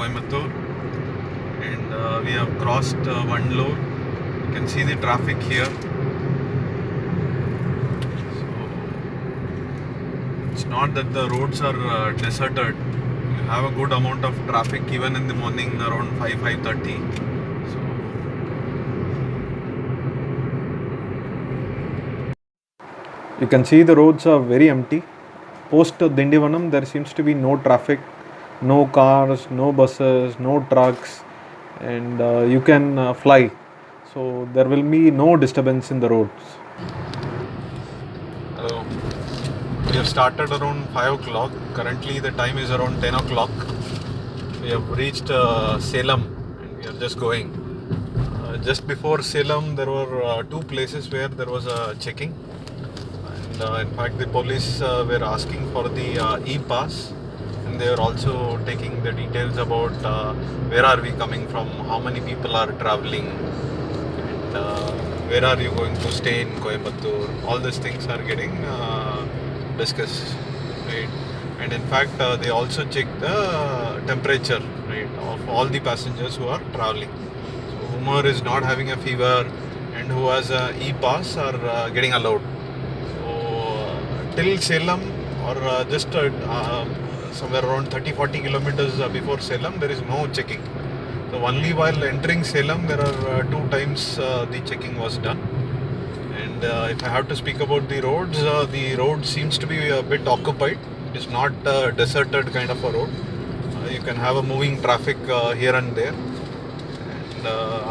Coimbatore, and we have crossed Vandalur. You can see the traffic here. So it's not that the roads are deserted. You have a good amount of traffic even in the morning around 5:30. So you can see the roads are very empty. Post Dindivanam, there seems to be no traffic, no cars, no buses, no trucks, and you can fly. So there will be no disturbance in the roads. Hello. We have started around 5 o'clock. Currently the time is around 10 o'clock. We have reached Salem and we are just going. Just before Salem, there were two places where there was a checking. And in fact, the police were asking for the e-pass, and they were also taking the details about where are we coming from, how many people are traveling, and where are you going to stay in Coimbatore. All these things are getting discussed, right? And in fact, they also check the temperature, right, of all the passengers who are traveling. So whomever is not having a fever and who has a e-pass are getting allowed. Till Salem or just somewhere around 30-40 kilometers before Salem, there is no checking. So only while entering Salem, there are two times the checking was done. And if I have to speak about the road seems to be a bit occupied. It is not a deserted kind of a road. You can have a moving traffic here and there. And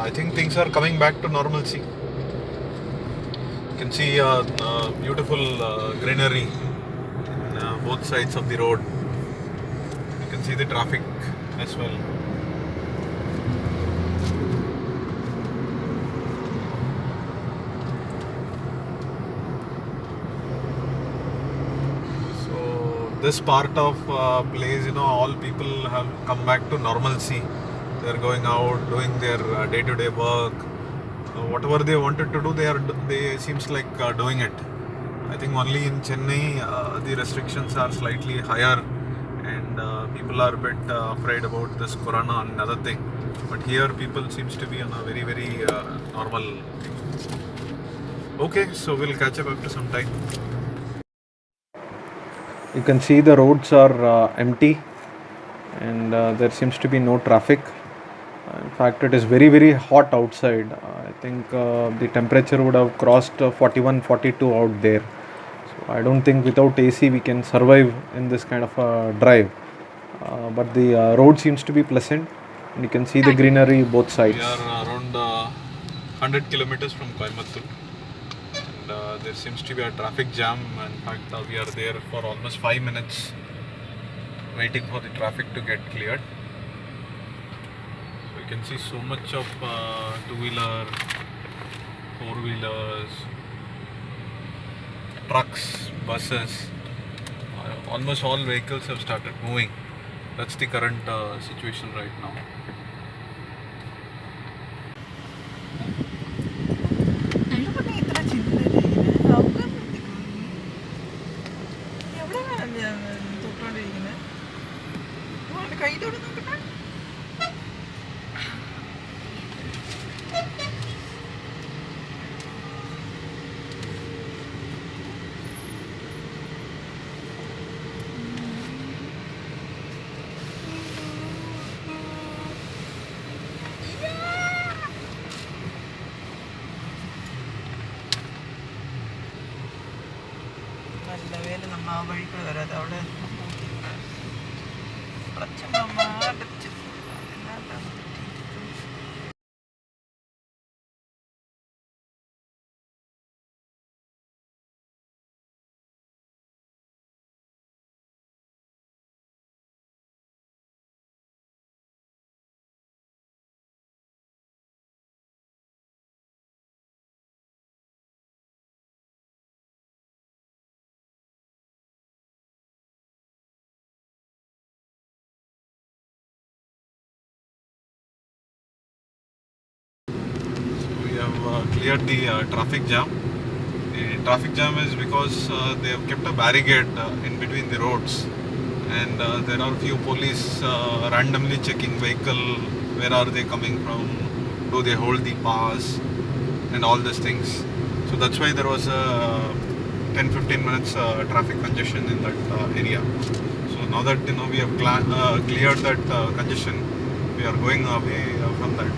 I think things are coming back to normalcy. You can see beautiful greenery in both sides of the road. You can see the traffic as well. So this part of place, all people have come back to normalcy. They are going out, doing their day-to-day work. Whatever they wanted to do, they seems like doing it. I think only in Chennai the restrictions are slightly higher, and people are a bit afraid about this corona and another thing. But here people seems to be on a very normal thing. Okay, so we'll catch up after some time. You can see the roads are empty, and there seems to be no traffic. In fact, it is very hot outside. I think the temperature would have crossed 41, 42 out there. So I don't think without AC we can survive in this kind of a drive. But the road seems to be pleasant, and you can see the greenery both sides. We are around 100 kilometers from Coimbatore, and there seems to be a traffic jam. In fact, we are there for almost 5 minutes waiting for the traffic to get cleared. You can see so much of two-wheeler, four-wheelers, trucks, buses. Almost all vehicles have started moving. That's the current situation right now. നല്ല വേല നമ്മ ആ വഴിക്കൂടെ വരാതെ അവിടെ അടച്ചു Cleared the traffic jam. The traffic jam is because they have kept a barricade in between the roads, and there are few police randomly checking vehicle, where are they coming from, do they hold the pass, and all these things. So that's why there was a 10-15 minutes traffic congestion in that area. So now that we have cleared that congestion, we are going away from that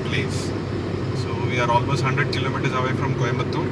place. So we are almost 100 kilometers away from Coimbatore.